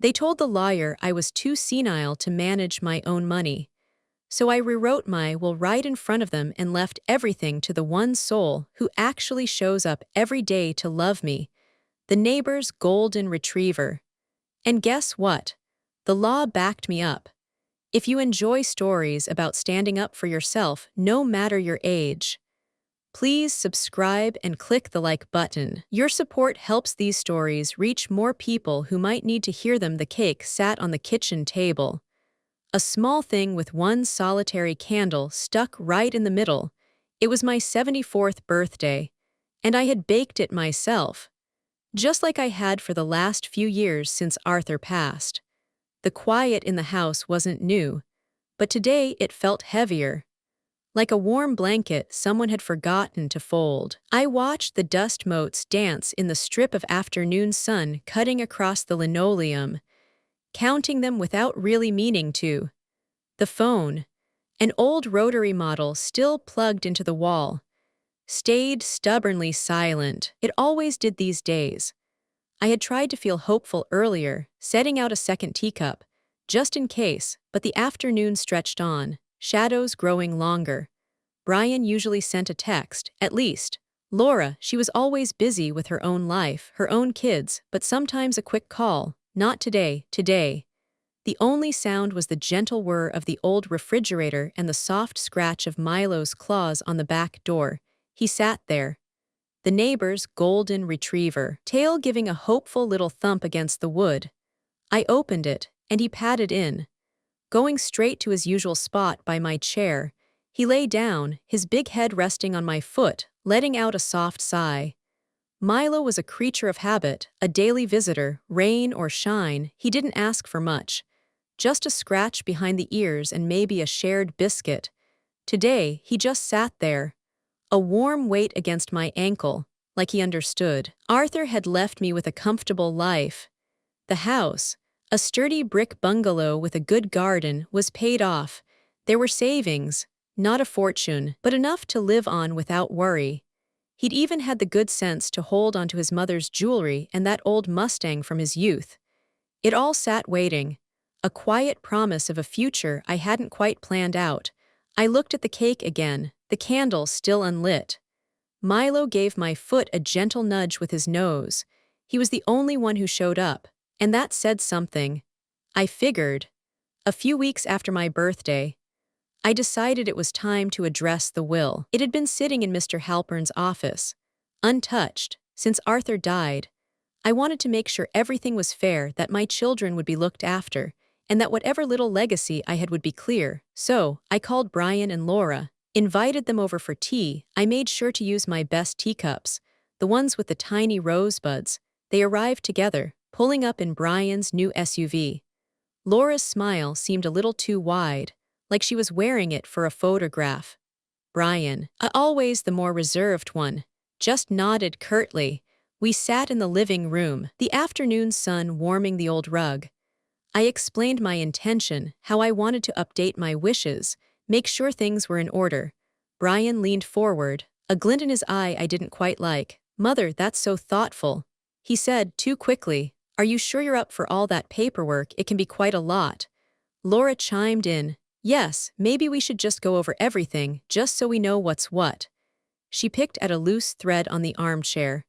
They told the lawyer I was too senile to manage my own money. So I rewrote my will right in front of them and left everything to the one soul who actually shows up every day to love me, the neighbor's golden retriever. And guess what? The law backed me up. If you enjoy stories about standing up for yourself, no matter your age, please subscribe and click the like button. Your support helps these stories reach more people who might need to hear them. The cake sat on the kitchen table. A small thing with one solitary candle stuck right in the middle. It was my 74th birthday, and I had baked it myself, just like I had for the last few years since Arthur passed. The quiet in the house wasn't new, but today it felt heavier. Like a warm blanket someone had forgotten to fold. I watched the dust motes dance in the strip of afternoon sun cutting across the linoleum, counting them without really meaning to. The phone, an old rotary model still plugged into the wall, stayed stubbornly silent. It always did these days. I had tried to feel hopeful earlier, setting out a second teacup, just in case, but the afternoon stretched on, shadows growing longer. Brian usually sent a text, at least. Laura, she was always busy with her own life, her own kids, but sometimes a quick call. Not today, today. The only sound was the gentle whir of the old refrigerator and the soft scratch of Milo's claws on the back door. He sat there, the neighbor's golden retriever, tail giving a hopeful little thump against the wood. I opened it, and he padded in. Going straight to his usual spot by my chair, he lay down, his big head resting on my foot, letting out a soft sigh. Milo was a creature of habit, a daily visitor, rain or shine. He didn't ask for much. Just a scratch behind the ears and maybe a shared biscuit. Today, he just sat there, a warm weight against my ankle, like he understood. Arthur had left me with a comfortable life. The house, a sturdy brick bungalow with a good garden, was paid off. There were savings, not a fortune, but enough to live on without worry. He'd even had the good sense to hold onto his mother's jewelry and that old Mustang from his youth. It all sat waiting, a quiet promise of a future I hadn't quite planned out. I looked at the cake again, the candle still unlit. Milo gave my foot a gentle nudge with his nose. He was the only one who showed up, and that said something. I figured. A few weeks after my birthday, I decided it was time to address the will. It had been sitting in Mr. Halpern's office, untouched, since Arthur died. I wanted to make sure everything was fair, that my children would be looked after, and that whatever little legacy I had would be clear. So, I called Brian and Laura, invited them over for tea. I made sure to use my best teacups, the ones with the tiny rosebuds. They arrived together, pulling up in Brian's new SUV. Laura's smile seemed a little too wide, like she was wearing it for a photograph. Brian, always the more reserved one, just nodded curtly. We sat in the living room, the afternoon sun warming the old rug. I explained my intention, how I wanted to update my wishes, make sure things were in order. Brian leaned forward, a glint in his eye I didn't quite like. "Mother, that's so thoughtful," he said too quickly. "Are you sure you're up for all that paperwork? It can be quite a lot." Laura chimed in. "Yes, maybe we should just go over everything, just so we know what's what." She picked at a loose thread on the armchair.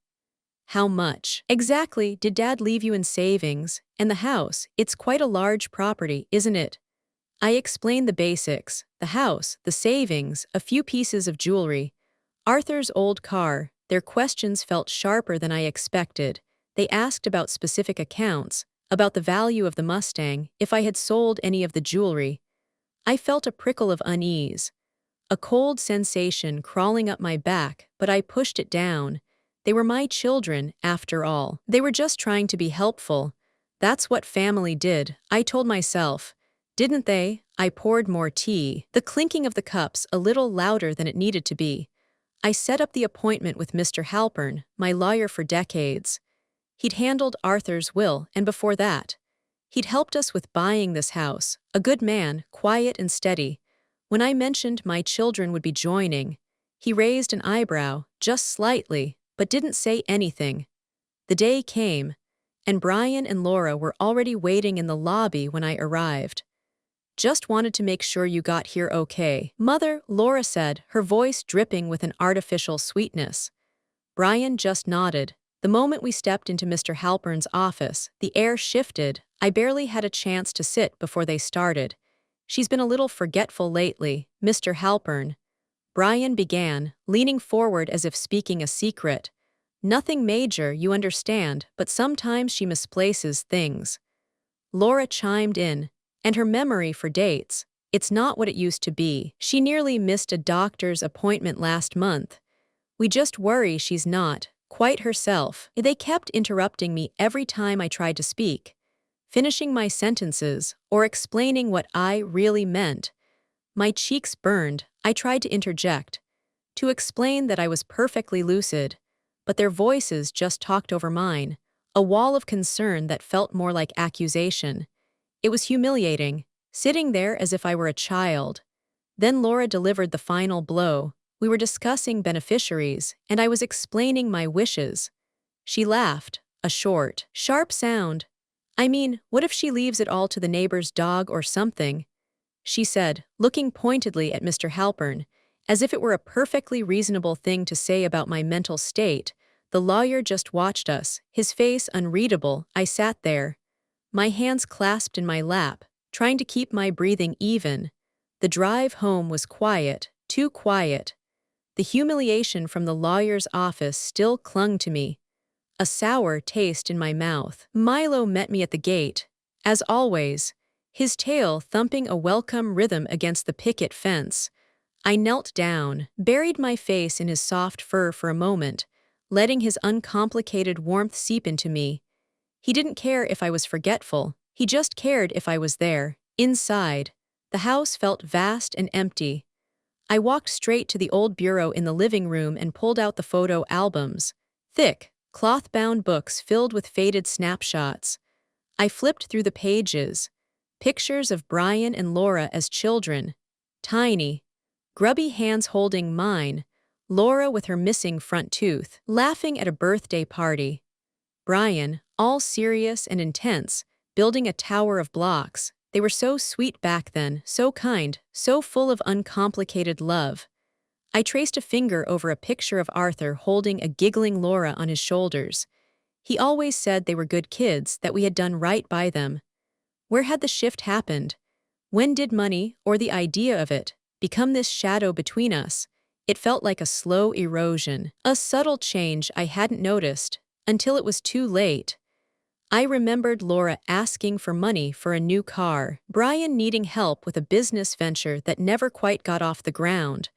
"How much exactly did Dad leave you in savings? And the house, it's quite a large property, isn't it?" I explained the basics: the house, the savings, a few pieces of jewelry, Arthur's old car. Their questions felt sharper than I expected. They asked about specific accounts, about the value of the Mustang, if I had sold any of the jewelry. I felt a prickle of unease, a cold sensation crawling up my back, but I pushed it down. They were my children, after all. They were just trying to be helpful. That's what family did, I told myself. Didn't they? I poured more tea, the clinking of the cups a little louder than it needed to be. I set up the appointment with Mr. Halpern, my lawyer for decades. He'd handled Arthur's will, and before that, he'd helped us with buying this house. A good man, quiet and steady. When I mentioned my children would be joining, he raised an eyebrow, just slightly, but didn't say anything. The day came, and Brian and Laura were already waiting in the lobby when I arrived. "Just wanted to make sure you got here okay, Mother," Laura said, her voice dripping with an artificial sweetness. Brian just nodded. The moment we stepped into Mr. Halpern's office, the air shifted. I barely had a chance to sit before they started. "She's been a little forgetful lately, Mr. Halpern," Brian began, leaning forward as if speaking a secret. "Nothing major, you understand, but sometimes she misplaces things." Laura chimed in, "And her memory for dates, it's not what it used to be. She nearly missed a doctor's appointment last month. We just worry she's not quite herself." They kept interrupting me every time I tried to speak, finishing my sentences or explaining what I really meant. My cheeks burned. I tried to interject, to explain that I was perfectly lucid, but their voices just talked over mine, a wall of concern that felt more like accusation. It was humiliating, sitting there as if I were a child. Then Laura delivered the final blow. We were discussing beneficiaries, and I was explaining my wishes. She laughed, a short, sharp sound. "I mean, what if she leaves it all to the neighbor's dog or something?" she said, looking pointedly at Mr. Halpern, as if it were a perfectly reasonable thing to say about my mental state. The lawyer just watched us, his face unreadable. I sat there, my hands clasped in my lap, trying to keep my breathing even. The drive home was quiet, too quiet. The humiliation from the lawyer's office still clung to me, a sour taste in my mouth. Milo met me at the gate, as always, his tail thumping a welcome rhythm against the picket fence. I knelt down, buried my face in his soft fur for a moment, letting his uncomplicated warmth seep into me. He didn't care if I was forgetful, he just cared if I was there. Inside, the house felt vast and empty. I walked straight to the old bureau in the living room and pulled out the photo albums, thick, cloth-bound books filled with faded snapshots. I flipped through the pages, pictures of Brian and Laura as children, tiny, grubby hands holding mine, Laura with her missing front tooth, laughing at a birthday party. Brian, all serious and intense, building a tower of blocks. They were so sweet back then, so kind, so full of uncomplicated love. I traced a finger over a picture of Arthur holding a giggling Laura on his shoulders. He always said they were good kids, that we had done right by them. Where had the shift happened? When did money, or the idea of it, become this shadow between us? It felt like a slow erosion, a subtle change I hadn't noticed, until it was too late. I remembered Laura asking for money for a new car, Brian needing help with a business venture that never quite got off the ground.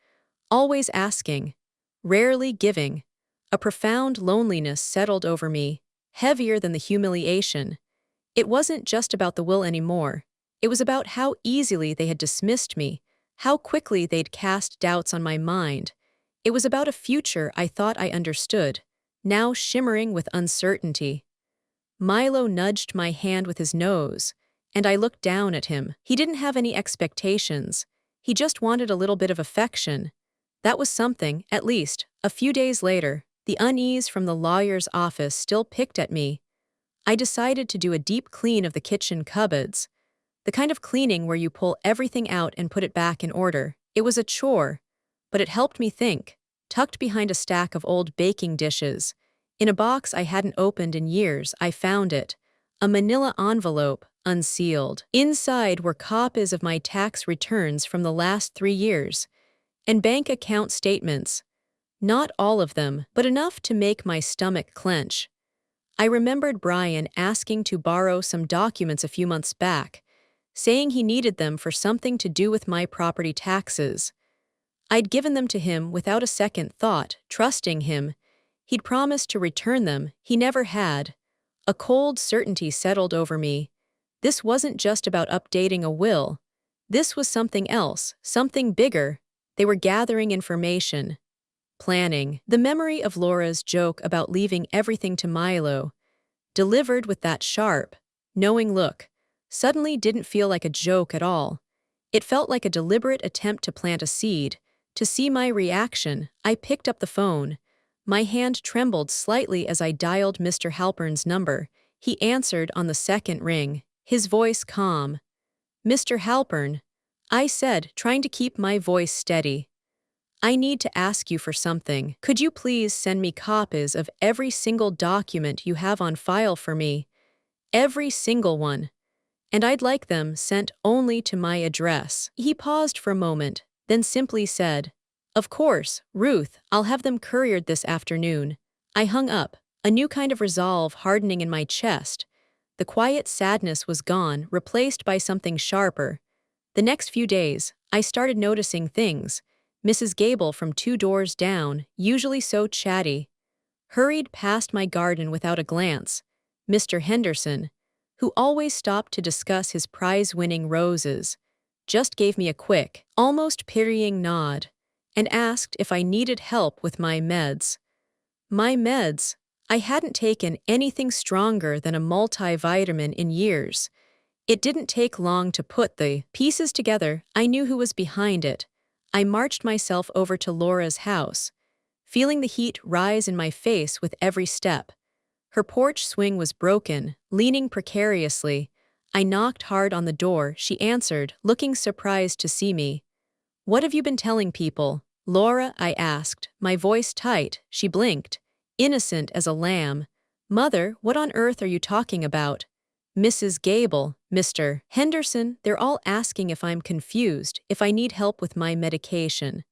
Always asking, rarely giving. A profound loneliness settled over me, heavier than the humiliation. It wasn't just about the will anymore. It was about how easily they had dismissed me, how quickly they'd cast doubts on my mind. It was about a future I thought I understood, now shimmering with uncertainty. Milo nudged my hand with his nose, and I looked down at him. He didn't have any expectations. He just wanted a little bit of affection. That was something, at least. A few days later, the unease from the lawyer's office still picked at me. I decided to do a deep clean of the kitchen cupboards, the kind of cleaning where you pull everything out and put it back in order. It was a chore, but it helped me think. Tucked behind a stack of old baking dishes, in a box I hadn't opened in years, I found it. A manila envelope, unsealed. Inside were copies of my tax returns from the last 3 years, and bank account statements. Not all of them, but enough to make my stomach clench. I remembered Brian asking to borrow some documents a few months back, saying he needed them for something to do with my property taxes. I'd given them to him without a second thought, trusting him. He'd promised to return them, he never had. A cold certainty settled over me. This wasn't just about updating a will. This was something else, something bigger. They were gathering information. Planning. The memory of Laura's joke about leaving everything to Milo, delivered with that sharp, knowing look, suddenly didn't feel like a joke at all. It felt like a deliberate attempt to plant a seed. To see my reaction, I picked up the phone. My hand trembled slightly as I dialed Mr. Halpern's number. He answered on the second ring, his voice calm. "Mr. Halpern," I said, trying to keep my voice steady. "I need to ask you for something. Could you please send me copies of every single document you have on file for me? Every single one. And I'd like them sent only to my address." He paused for a moment, then simply said, "Of course, Ruth, I'll have them couriered this afternoon." I hung up, a new kind of resolve hardening in my chest. The quiet sadness was gone, replaced by something sharper. The next few days, I started noticing things. Mrs. Gable from 2 doors down, usually so chatty, hurried past my garden without a glance. Mr. Henderson, who always stopped to discuss his prize-winning roses, just gave me a quick, almost pitying nod, and asked if I needed help with my meds. My meds? I hadn't taken anything stronger than a multivitamin in years. It didn't take long to put the pieces together. I knew who was behind it. I marched myself over to Laura's house, feeling the heat rise in my face with every step. Her porch swing was broken, leaning precariously. I knocked hard on the door. She answered, looking surprised to see me. "What have you been telling people, Laura?" I asked, my voice tight. She blinked, innocent as a lamb. "Mother, what on earth are you talking about?" "Mrs. Gable, Mr. Henderson, they're all asking if I'm confused, if I need help with my medication."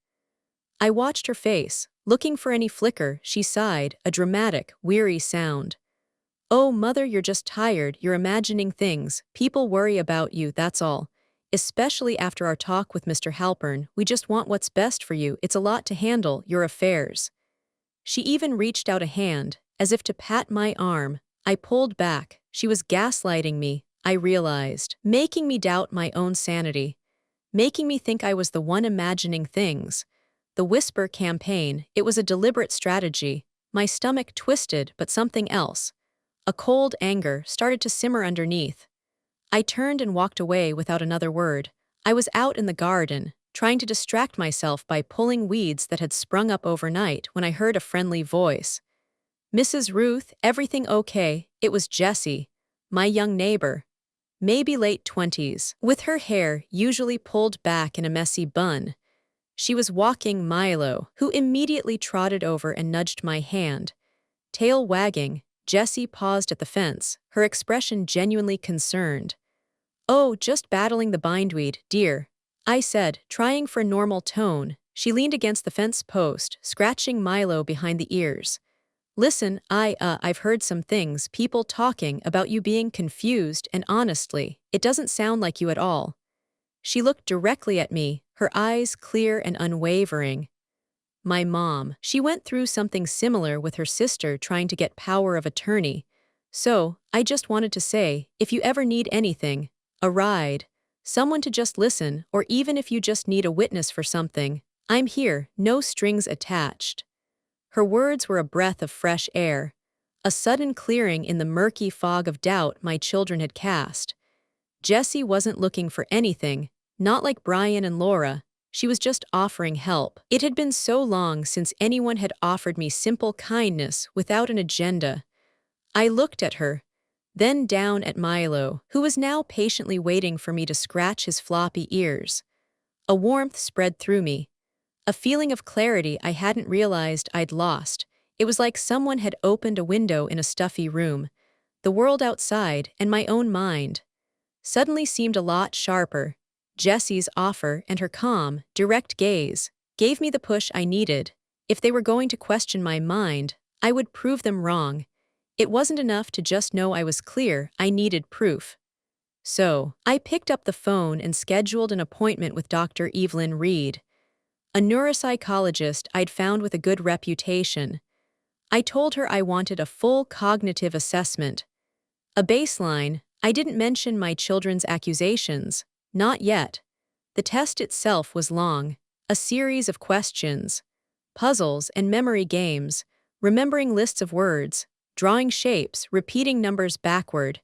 I watched her face, looking for any flicker. She sighed, a dramatic, weary sound. "Oh, Mother, you're just tired, you're imagining things. People worry about you, that's all. Especially after our talk with Mr. Halpern, we just want what's best for you. It's a lot to handle, your affairs." She even reached out a hand, as if to pat my arm. I pulled back. She was gaslighting me, I realized, making me doubt my own sanity, making me think I was the one imagining things. The whisper campaign, it was a deliberate strategy. My stomach twisted, but something else, a cold anger, started to simmer underneath. I turned and walked away without another word. I was out in the garden, trying to distract myself by pulling weeds that had sprung up overnight when I heard a friendly voice. "Mrs. Ruth, everything okay?" It was Jessie, my young neighbor, maybe late 20s, with her hair usually pulled back in a messy bun. She was walking Milo, who immediately trotted over and nudged my hand. Tail wagging, Jessie paused at the fence, her expression genuinely concerned. "Oh, just battling the bindweed, dear," I said, trying for a normal tone. She leaned against the fence post, scratching Milo behind the ears. "Listen, I've heard some things, people talking about you being confused, and honestly, it doesn't sound like you at all." She looked directly at me, her eyes clear and unwavering. "My mom, she went through something similar with her sister trying to get power of attorney. So, I just wanted to say, if you ever need anything, a ride, someone to just listen, or even if you just need a witness for something, I'm here, no strings attached." Her words were a breath of fresh air, a sudden clearing in the murky fog of doubt my children had cast. Jessie wasn't looking for anything, not like Brian and Laura. She was just offering help. It had been so long since anyone had offered me simple kindness without an agenda. I looked at her, then down at Milo, who was now patiently waiting for me to scratch his floppy ears. A warmth spread through me, a feeling of clarity I hadn't realized I'd lost. It was like someone had opened a window in a stuffy room. The world outside and my own mind suddenly seemed a lot sharper. Jessie's offer and her calm, direct gaze gave me the push I needed. If they were going to question my mind, I would prove them wrong. It wasn't enough to just know I was clear, I needed proof. So, I picked up the phone and scheduled an appointment with Dr. Evelyn Reed, a neuropsychologist I'd found with a good reputation. I told her I wanted a full cognitive assessment. A baseline. I didn't mention my children's accusations. Not yet. The test itself was long, a series of questions, puzzles and memory games, remembering lists of words, drawing shapes, repeating numbers backward.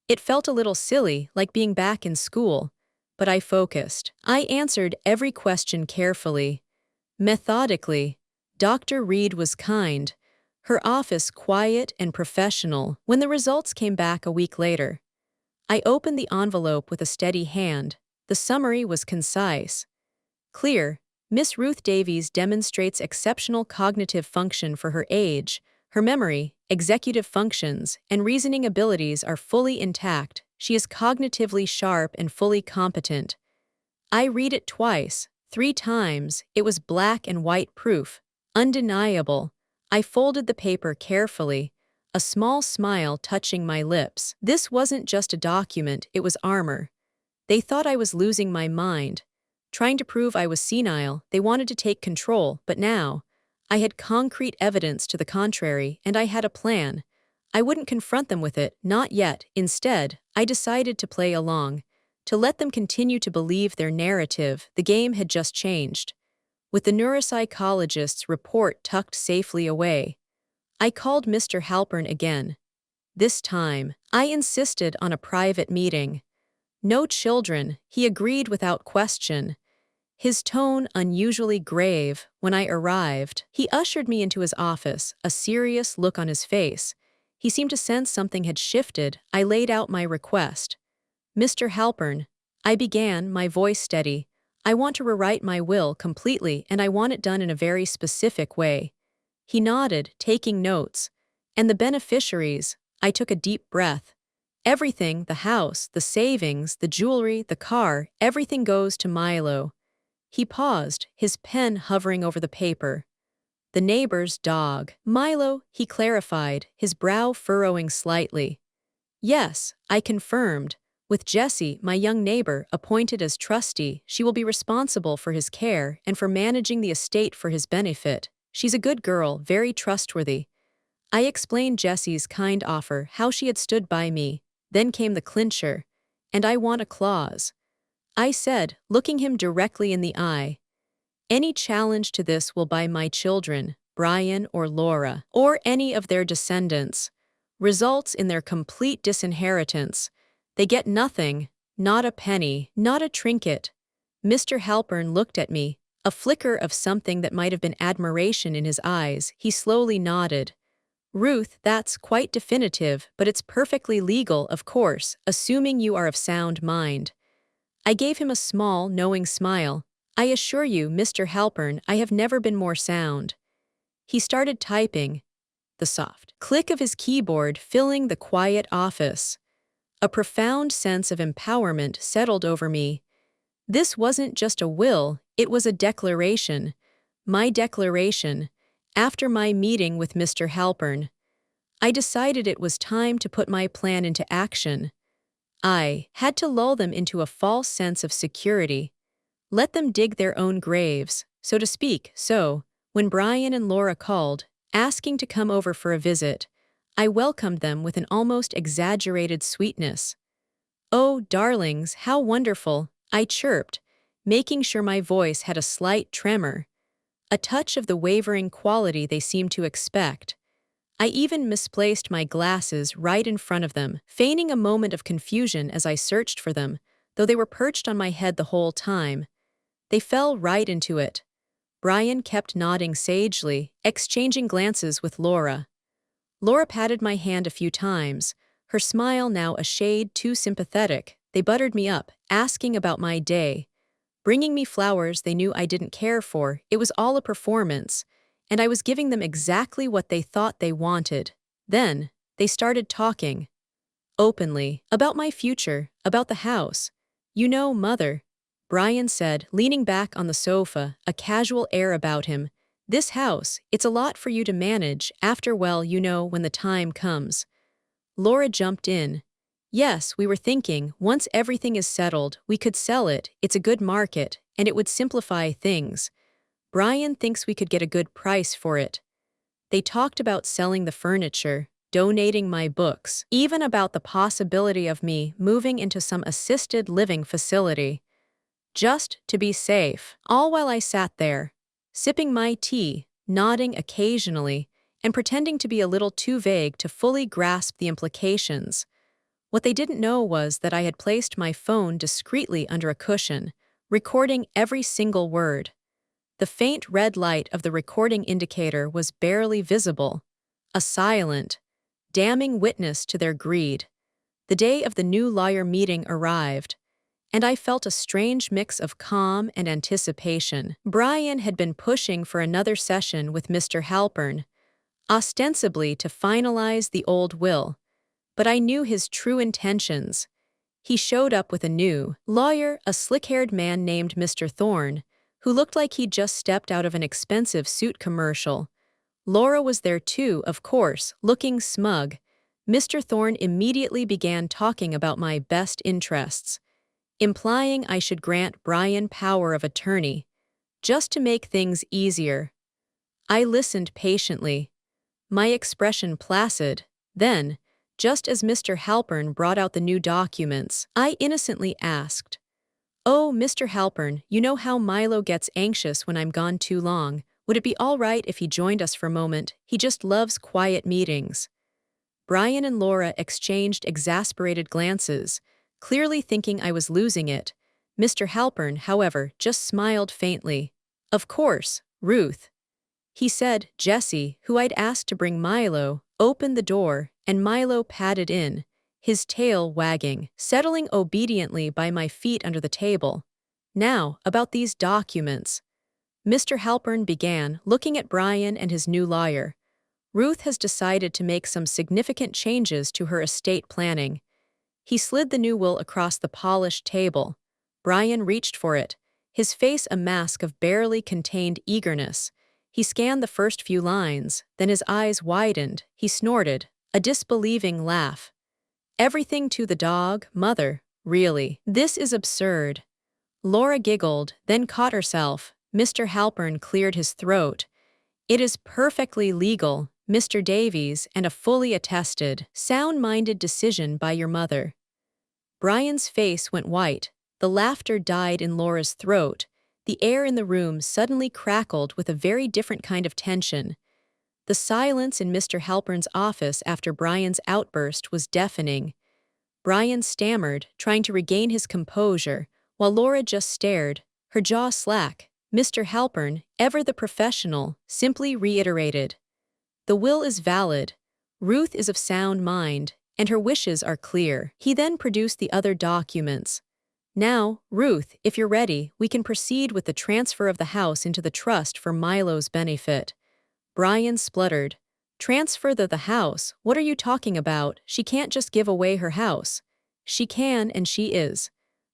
It felt a little silly, like being back in school, but I focused. I answered every question carefully, methodically. Dr. Reed was kind. her office quiet and professional. When the results came back a week later, I opened the envelope with a steady hand. The summary was concise. Clear, Miss Ruth Davies demonstrates exceptional cognitive function for her age. Her memory, executive functions, and reasoning abilities are fully intact. She is cognitively sharp and fully competent. I read it twice, 3 times. It was black and white proof, undeniable. I folded the paper carefully, a small smile touching my lips. This wasn't just a document, it was armor. They thought I was losing my mind, trying to prove I was senile. They wanted to take control, but now, I had concrete evidence to the contrary, and I had a plan. I wouldn't confront them with it, not yet. Instead, I decided to play along, to let them continue to believe their narrative. The game had just changed. With the neuropsychologist's report tucked safely away, I called Mr. Halpern again. This time, I insisted on a private meeting. No children, he agreed without question. His tone unusually grave. When I arrived, he ushered me into his office, a serious look on his face. He seemed to sense something had shifted. I laid out my request. Mr. Halpern, I began, my voice steady. I want to rewrite my will completely, and I want it done in a very specific way. He nodded, taking notes. And the beneficiaries, I took a deep breath. Everything, the house, the savings, the jewelry, the car, everything goes to Milo. He paused, his pen hovering over the paper. The neighbor's dog. Milo, he clarified, his brow furrowing slightly. Yes, I confirmed. With Jessie, my young neighbor, appointed as trustee, she will be responsible for his care and for managing the estate for his benefit. She's a good girl, very trustworthy. I explained Jessie's kind offer, how she had stood by me. Then came the clincher. And I want a clause. I said, looking him directly in the eye. Any challenge to this will buy my children, Brian or Laura, or any of their descendants, results in their complete disinheritance. They get nothing, not a penny, not a trinket. Mr. Halpern looked at me, a flicker of something that might have been admiration in his eyes. He slowly nodded. Ruth, that's quite definitive, but it's perfectly legal, of course, assuming you are of sound mind. I gave him a small, knowing smile. I assure you, Mr. Halpern, I have never been more sound. He started typing, the soft click of his keyboard filling the quiet office. A profound sense of empowerment settled over me. This wasn't just a will, it was a declaration. My declaration. After my meeting with Mr. Halpern, I decided it was time to put my plan into action. I had to lull them into a false sense of security. Let them dig their own graves, so to speak. So, when Brian and Laura called, asking to come over for a visit, I welcomed them with an almost exaggerated sweetness. Oh, darlings, how wonderful, I chirped, making sure my voice had a slight tremor, a touch of the wavering quality they seemed to expect. I even misplaced my glasses right in front of them, feigning a moment of confusion as I searched for them, though they were perched on my head the whole time. They fell right into it. Brian kept nodding sagely, exchanging glances with Laura. Laura patted my hand a few times, her smile now a shade too sympathetic. They buttered me up, asking about my day, bringing me flowers they knew I didn't care for. It was all a performance, and I was giving them exactly what they thought they wanted. Then, they started talking. Openly, about my future, about the house. You know, Mother, Brian said, leaning back on the sofa, a casual air about him. This house, it's a lot for you to manage after, well, you know, when the time comes. Laura jumped in. Yes, we were thinking, once everything is settled, we could sell it. It's a good market, and it would simplify things. Brian thinks we could get a good price for it. They talked about selling the furniture, donating my books, even about the possibility of me moving into some assisted living facility. Just to be safe, all while I sat there, sipping my tea, nodding occasionally, and pretending to be a little too vague to fully grasp the implications. What they didn't know was that I had placed my phone discreetly under a cushion, recording every single word. The faint red light of the recording indicator was barely visible. a silent, damning witness to their greed. The day of the new lawyer meeting arrived, and I felt a strange mix of calm and anticipation. Brian had been pushing for another session with Mr. Halpern, ostensibly to finalize the old will, but I knew his true intentions. He showed up with a new lawyer, a slick-haired man named Mr. Thorne, who looked like he'd just stepped out of an expensive suit commercial. Laura was there too, of course, looking smug. Mr. Thorne immediately began talking about my best interests, implying I should grant Brian power of attorney, just to make things easier. I listened patiently, my expression placid. Then, just as Mr. Halpern brought out the new documents, I innocently asked, "Oh, Mr. Halpern, you know how Milo gets anxious when I'm gone too long. Would it be all right if he joined us for a moment? He just loves quiet meetings." Brian and Laura exchanged exasperated glances, clearly thinking I was losing it. Mr. Halpern, however, just smiled faintly. "Of course, Ruth," he said. Jesse, who I'd asked to bring Milo, opened the door, and Milo padded in, his tail wagging, settling obediently by my feet under the table. "Now, about these documents," Mr. Halpern began, looking at Brian and his new lawyer. "Ruth has decided to make some significant changes to her estate planning." He slid the new will across the polished table. Brian reached for it, his face a mask of barely contained eagerness. He scanned the first few lines, then his eyes widened. He snorted, a disbelieving laugh. "Everything to the dog, Mother, really. This is absurd." Laura giggled, then caught herself. Mr. Halpern cleared his throat. "It is perfectly legal, Mr. Davies, and a fully attested, sound-minded decision by your mother." Brian's face went white. The laughter died in Laura's throat. The air in the room suddenly crackled with a very different kind of tension. The silence in Mr. Halpern's office after Brian's outburst was deafening. Brian stammered, trying to regain his composure, while Laura just stared, her jaw slack. Mr. Halpern, ever the professional, simply reiterated, "The will is valid. Ruth is of sound mind, and her wishes are clear." He then produced the other documents. "Now, Ruth, if you're ready, we can proceed with the transfer of the house into the trust for Milo's benefit." Brian spluttered. "Transfer the house? What are you talking about? She can't just give away her house." "She can, and she is,"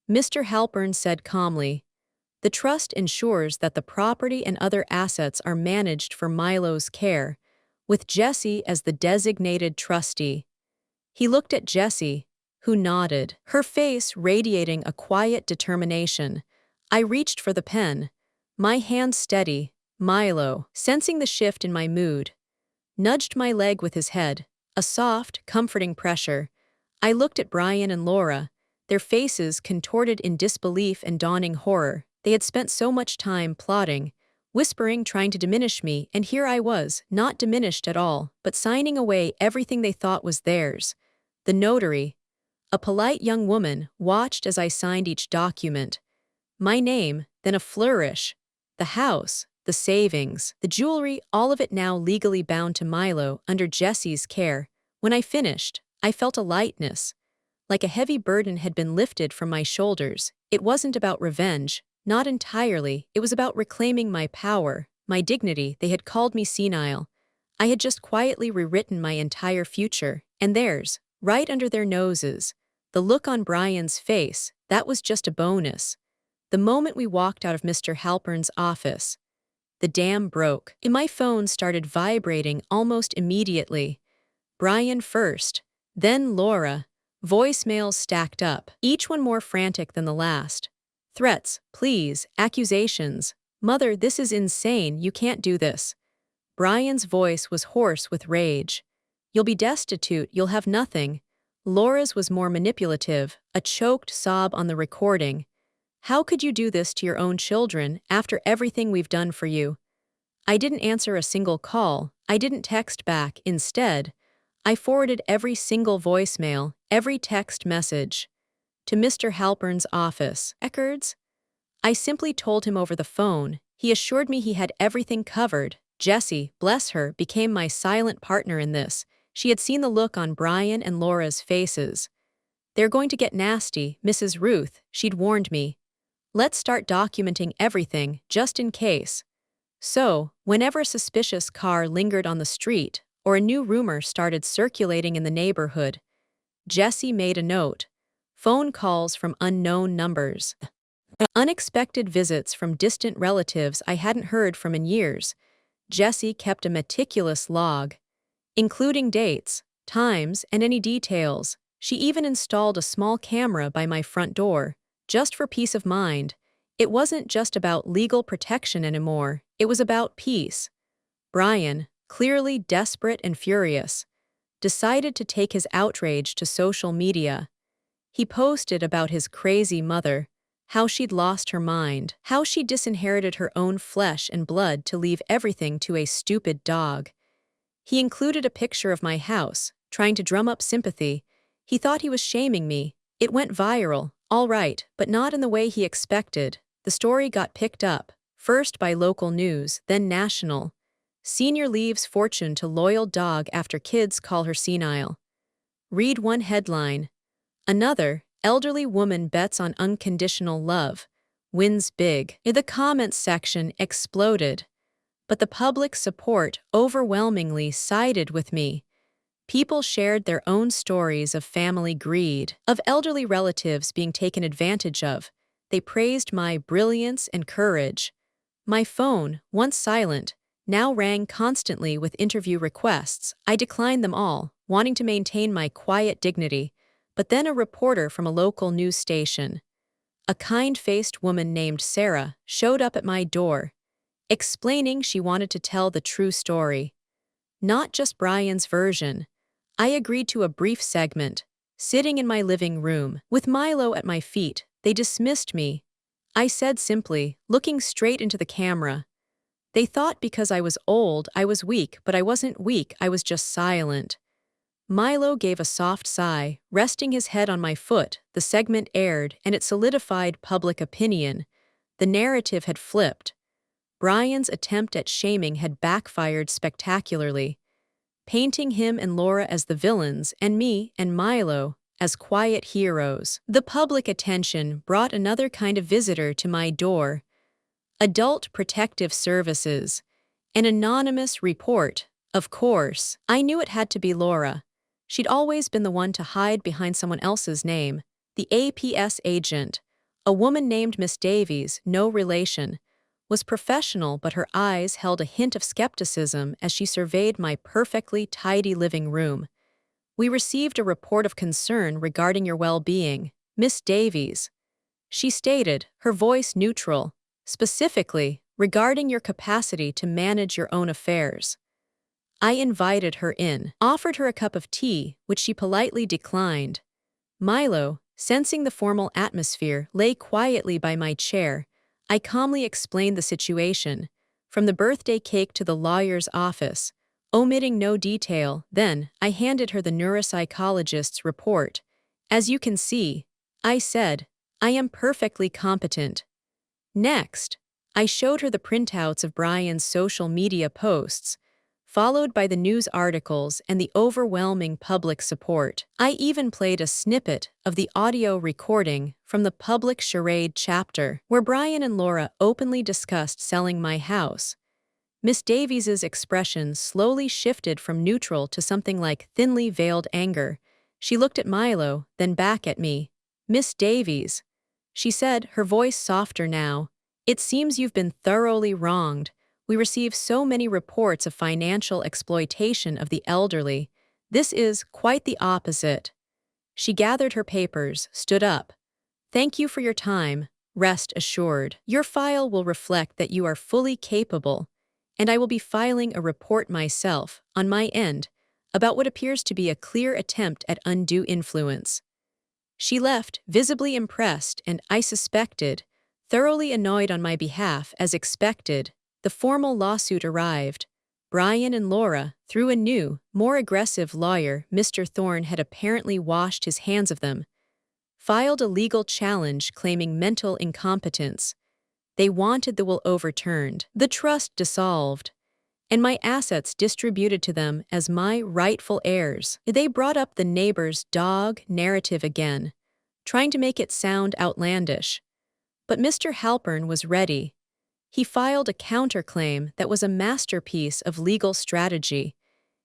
Mr. Halpern said calmly. "The trust ensures that the property and other assets are managed for Milo's care, with Jessie as the designated trustee." He looked at Jessie, who nodded, her face radiating a quiet determination. I reached for the pen, my hand steady. Milo, sensing the shift in my mood, nudged my leg with his head, a soft, comforting pressure. I looked at Brian and Laura, their faces contorted in disbelief and dawning horror. They had spent so much time plotting, whispering, trying to diminish me, and here I was, not diminished at all, but signing away everything they thought was theirs. The notary, a polite young woman, watched as I signed each document. My name, then a flourish. The house, the savings, the jewelry, all of it now legally bound to Milo under Jessie's care. When I finished, I felt a lightness, like a heavy burden had been lifted from my shoulders. It wasn't about revenge, not entirely. It was about reclaiming my power, my dignity. They had called me senile. I had just quietly rewritten my entire future, and theirs, right under their noses. The look on Brian's face, that was just a bonus. The moment we walked out of Mr. Halpern's office, the dam broke, and my phone started vibrating almost immediately. Brian first, then Laura. Voicemails stacked up, each one more frantic than the last. Threats, pleas, accusations. "Mother, this is insane, you can't do this." Brian's voice was hoarse with rage. "You'll be destitute, you'll have nothing." Laura's was more manipulative, a choked sob on the recording. "How could you do this to your own children after everything we've done for you?" I didn't answer a single call. I didn't text back. Instead, I forwarded every single voicemail, every text message, to Mr. Halpern's office. "Records?" I simply told him over the phone. He assured me he had everything covered. Jessie, bless her, became my silent partner in this. She had seen the look on Brian and Laura's faces. "They're going to get nasty, Mrs. Ruth," she'd warned me. "Let's start documenting everything, just in case." So, whenever a suspicious car lingered on the street, or a new rumor started circulating in the neighborhood, Jessie made a note. Phone calls from unknown numbers. Unexpected visits from distant relatives I hadn't heard from in years. Jessie kept a meticulous log, including dates, times, and any details. She even installed a small camera by my front door, just for peace of mind. It wasn't just about legal protection anymore, it was about peace. Brian, clearly desperate and furious, decided to take his outrage to social media. He posted about his crazy mother, how she'd lost her mind, how she disinherited her own flesh and blood to leave everything to a stupid dog. He included a picture of my house, trying to drum up sympathy. He thought he was shaming me. It went viral, all right, but not in the way he expected. The story got picked up, first by local news, then national. Senior leaves fortune to loyal dog after kids call her senile. Read one headline. Another, elderly woman bets on unconditional love. Wins big. The comments section exploded. But the public support overwhelmingly sided with me. People shared their own stories of family greed, of elderly relatives being taken advantage of. They praised my brilliance and courage. My phone, once silent, now rang constantly with interview requests. I declined them all, wanting to maintain my quiet dignity. But then a reporter from a local news station, a kind-faced woman named Sarah, showed up at my door, explaining she wanted to tell the true story. Not just Brian's version. I agreed to a brief segment. Sitting in my living room, with Milo at my feet, they dismissed me. I said simply, looking straight into the camera. They thought because I was old, I was weak, but I wasn't weak, I was just silent. Milo gave a soft sigh, resting his head on my foot. The segment aired, and it solidified public opinion. The narrative had flipped. Brian's attempt at shaming had backfired spectacularly, painting him and Laura as the villains and me and Milo as quiet heroes. The public attention brought another kind of visitor to my door. Adult Protective Services. An anonymous report. Of course, I knew it had to be Laura. She'd always been the one to hide behind someone else's name. The APS agent, a woman named Miss Davies, no relation, was professional, but her eyes held a hint of skepticism as she surveyed my perfectly tidy living room. "We received a report of concern regarding your well-being, Miss Davies," she stated, her voice neutral, "specifically regarding your capacity to manage your own affairs." I invited her in, offered her a cup of tea, which she politely declined. Milo, sensing the formal atmosphere, lay quietly by my chair. I calmly explained the situation, from the birthday cake to the lawyer's office, omitting no detail. Then, I handed her the neuropsychologist's report. "As you can see," I said, "I am perfectly competent." Next, I showed her the printouts of Brian's social media posts, followed by the news articles and the overwhelming public support. I even played a snippet of the audio recording from the public charade chapter, where Brian and Laura openly discussed selling my house. Miss Davies's expression slowly shifted from neutral to something like thinly veiled anger. She looked at Milo, then back at me. "Miss Davies," she said, her voice softer now, "it seems you've been thoroughly wronged. We receive so many reports of financial exploitation of the elderly. This is quite the opposite." She gathered her papers, stood up. "Thank you for your time. Rest assured. Your file will reflect that you are fully capable, and I will be filing a report myself, on my end, about what appears to be a clear attempt at undue influence." She left, visibly impressed and, I suspected, thoroughly annoyed on my behalf. As expected, the formal lawsuit arrived. Brian and Laura, through a new, more aggressive lawyer, Mr. Thorne had apparently washed his hands of them, filed a legal challenge claiming mental incompetence. They wanted the will overturned, the trust dissolved, and my assets distributed to them as my rightful heirs. They brought up the neighbor's dog narrative again, trying to make it sound outlandish. But Mr. Halpern was ready. He filed a counterclaim that was a masterpiece of legal strategy.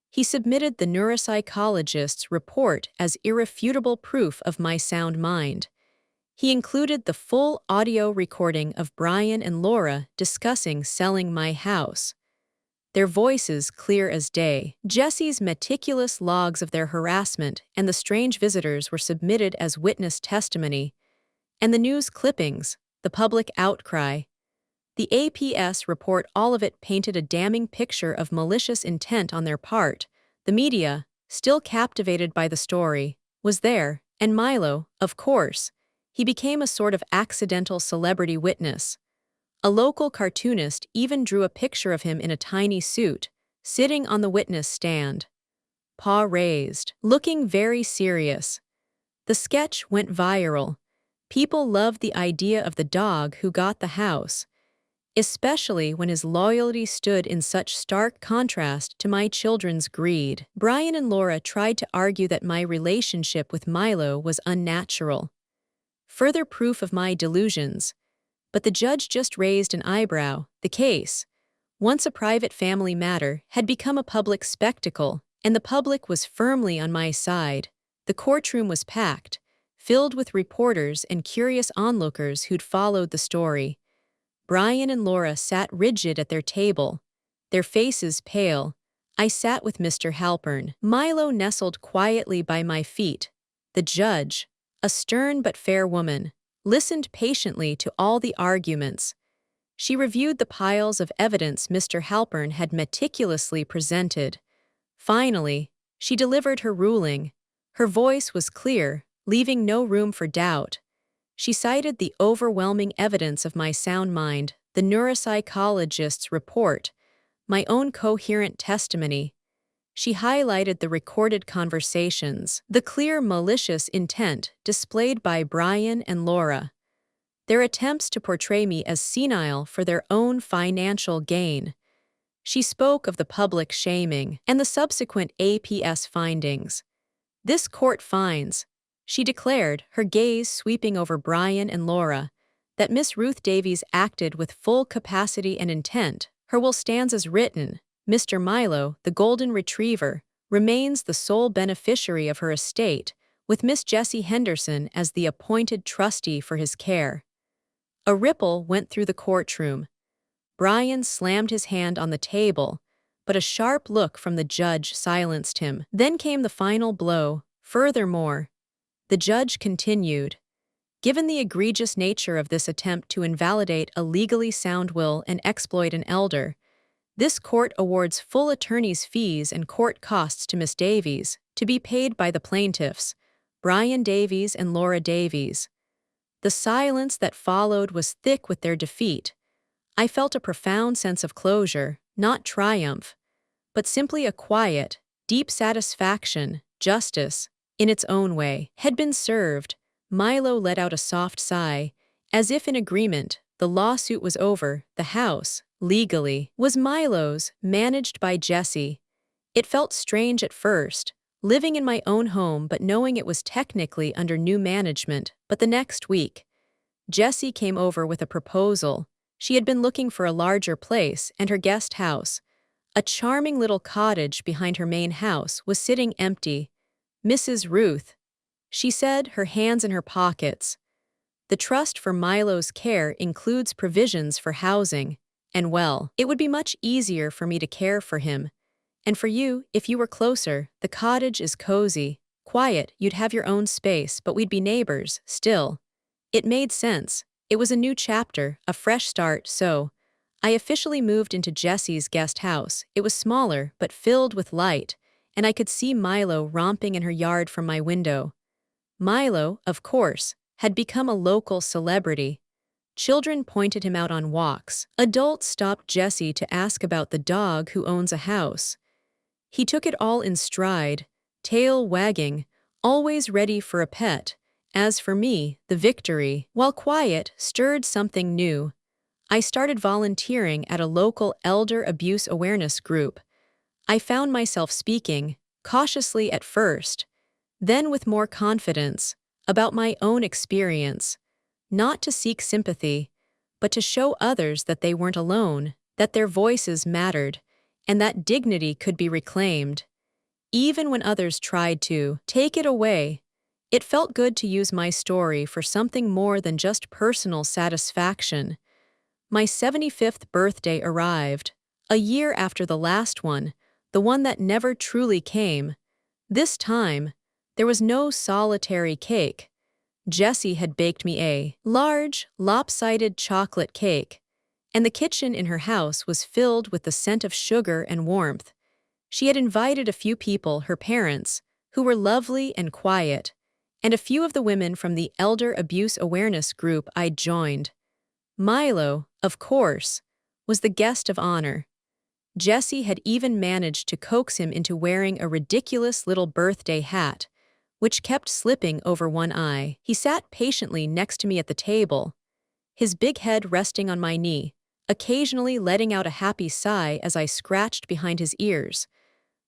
He submitted the neuropsychologist's report as irrefutable proof of my sound mind. He included the full audio recording of Brian and Laura discussing selling my house. Their voices clear as day. Jesse's meticulous logs of their harassment and the strange visitors were submitted as witness testimony. And the news clippings, the public outcry. The APS report, all of it painted a damning picture of malicious intent on their part. The media, still captivated by the story, was there, and Milo, of course. He became a sort of accidental celebrity witness. A local cartoonist even drew a picture of him in a tiny suit, sitting on the witness stand. Paw raised, looking very serious. The sketch went viral. People loved the idea of the dog who got the house, especially when his loyalty stood in such stark contrast to my children's greed. Brian and Laura tried to argue that my relationship with Milo was unnatural. Further proof of my delusions. But the judge just raised an eyebrow. The case, once a private family matter, had become a public spectacle, and the public was firmly on my side. The courtroom was packed, filled with reporters and curious onlookers who'd followed the story. Brian and Laura sat rigid at their table, their faces pale. I sat with Mr. Halpern. Milo nestled quietly by my feet. The judge, a stern but fair woman, listened patiently to all the arguments. She reviewed the piles of evidence Mr. Halpern had meticulously presented. Finally, she delivered her ruling. Her voice was clear, leaving no room for doubt. She cited the overwhelming evidence of my sound mind, the neuropsychologist's report, my own coherent testimony. She highlighted the recorded conversations, the clear malicious intent displayed by Brian and Laura, their attempts to portray me as senile for their own financial gain. She spoke of the public shaming and the subsequent APS findings. This court finds, she declared, her gaze sweeping over Brian and Laura, that Miss Ruth Davies acted with full capacity and intent. Her will stands as written. Mr. Milo, the golden retriever, remains the sole beneficiary of her estate, with Miss Jessie Henderson as the appointed trustee for his care. A ripple went through the courtroom. Brian slammed his hand on the table, but a sharp look from the judge silenced him. Then came the final blow. Furthermore, the judge continued, given the egregious nature of this attempt to invalidate a legally sound will and exploit an elder, this court awards full attorney's fees and court costs to Miss Davies, to be paid by the plaintiffs, Brian Davies and Laura Davies. The silence that followed was thick with their defeat. I felt a profound sense of closure, not triumph, but simply a quiet, deep satisfaction. Justice, in its own way, had been served. Milo let out a soft sigh, as if in agreement. The lawsuit was over. The house, legally, was Milo's, managed by Jessie. It felt strange at first, living in my own home but knowing it was technically under new management. But the next week, Jessie came over with a proposal. She had been looking for a larger place, and her guest house, a charming little cottage behind her main house, was sitting empty. Mrs. Ruth, she said, her hands in her pockets. The trust for Milo's care includes provisions for housing, and well, it would be much easier for me to care for him. And for you, if you were closer. The cottage is cozy, quiet, you'd have your own space, but we'd be neighbors, still. It made sense. It was a new chapter, a fresh start, so I officially moved into Jessie's guest house. It was smaller, but filled with light, and I could see Milo romping in her yard from my window. Milo, of course, had become a local celebrity. Children pointed him out on walks. Adults stopped Jessie to ask about the dog who owns a house. He took it all in stride, tail wagging, always ready for a pet. As for me, the victory, while quiet, stirred something new. I started volunteering at a local elder abuse awareness group. I found myself speaking, cautiously at first, then with more confidence, about my own experience, not to seek sympathy, but to show others that they weren't alone, that their voices mattered, and that dignity could be reclaimed. Even when others tried to take it away, it felt good to use my story for something more than just personal satisfaction. My 75th birthday arrived, a year after the last one, the one that never truly came. This time, there was no solitary cake. Jessie had baked me a large, lopsided chocolate cake, and the kitchen in her house was filled with the scent of sugar and warmth. She had invited a few people, her parents, who were lovely and quiet, and a few of the women from the elder abuse awareness group I'd joined. Milo, of course, was the guest of honor. Jessie had even managed to coax him into wearing a ridiculous little birthday hat, which kept slipping over one eye. He sat patiently next to me at the table, his big head resting on my knee, occasionally letting out a happy sigh as I scratched behind his ears.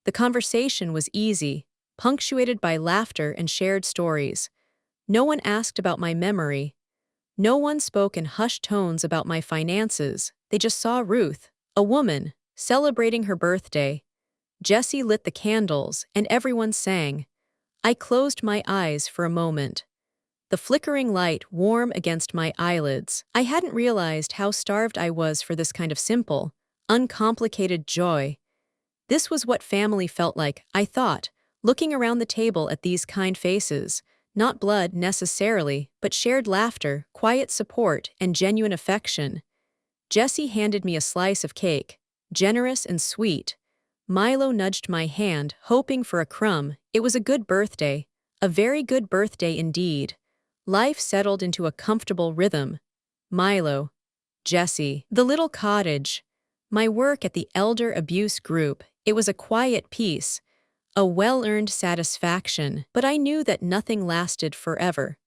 The conversation was easy, punctuated by laughter and shared stories. No one asked about my memory. No one spoke in hushed tones about my finances. They just saw Ruth, a woman, celebrating her birthday. Jessie lit the candles, and everyone sang. I closed my eyes for a moment. The flickering light warm against my eyelids. I hadn't realized how starved I was for this kind of simple, uncomplicated joy. This was what family felt like, I thought, looking around the table at these kind faces. Not blood necessarily, but shared laughter, quiet support, and genuine affection. Jessie handed me a slice of cake, generous and sweet. Milo nudged my hand, hoping for a crumb. It was a good birthday, a very good birthday indeed. Life settled into a comfortable rhythm. Milo, Jessie, the little cottage, my work at the elder abuse group. It was a quiet peace, a well-earned satisfaction, but I knew that nothing lasted forever.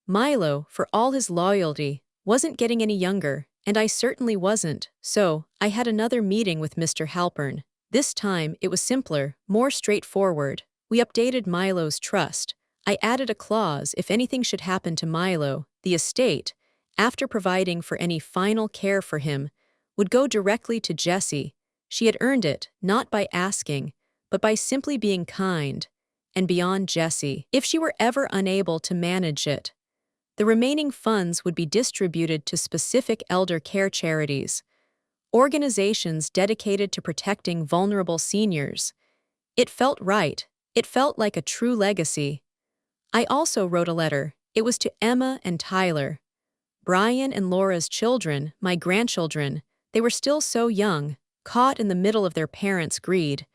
Milo, for all his loyalty, wasn't getting any younger, and I certainly wasn't, so I had another meeting with Mr. Halpern. This time, it was simpler, more straightforward. We updated Milo's trust. I added a clause if anything should happen to Milo, the estate, after providing for any final care for him, would go directly to Jessie. She had earned it, not by asking, but by simply being kind, and beyond Jessie. If she were ever unable to manage it, the remaining funds would be distributed to specific elder care charities, organizations dedicated to protecting vulnerable seniors. It felt right. It felt like a true legacy. I also wrote a letter. It was to Emma and Tyler, Brian and Laura's children, my grandchildren. They were still so young, caught in the middle of their parents' greed.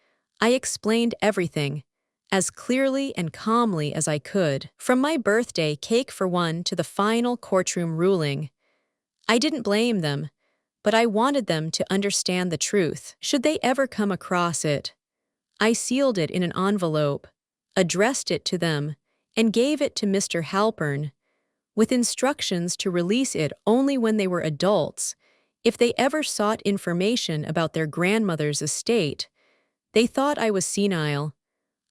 I explained everything, as clearly and calmly as I could, from my birthday cake for one to the final courtroom ruling. I didn't blame them, but I wanted them to understand the truth, should they ever come across it. I sealed it in an envelope, addressed it to them, and gave it to Mr. Halpern, with instructions to release it only when they were adults. If they ever sought information about their grandmother's estate, they thought I was senile.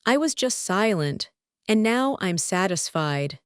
I was just silent, and now I'm satisfied.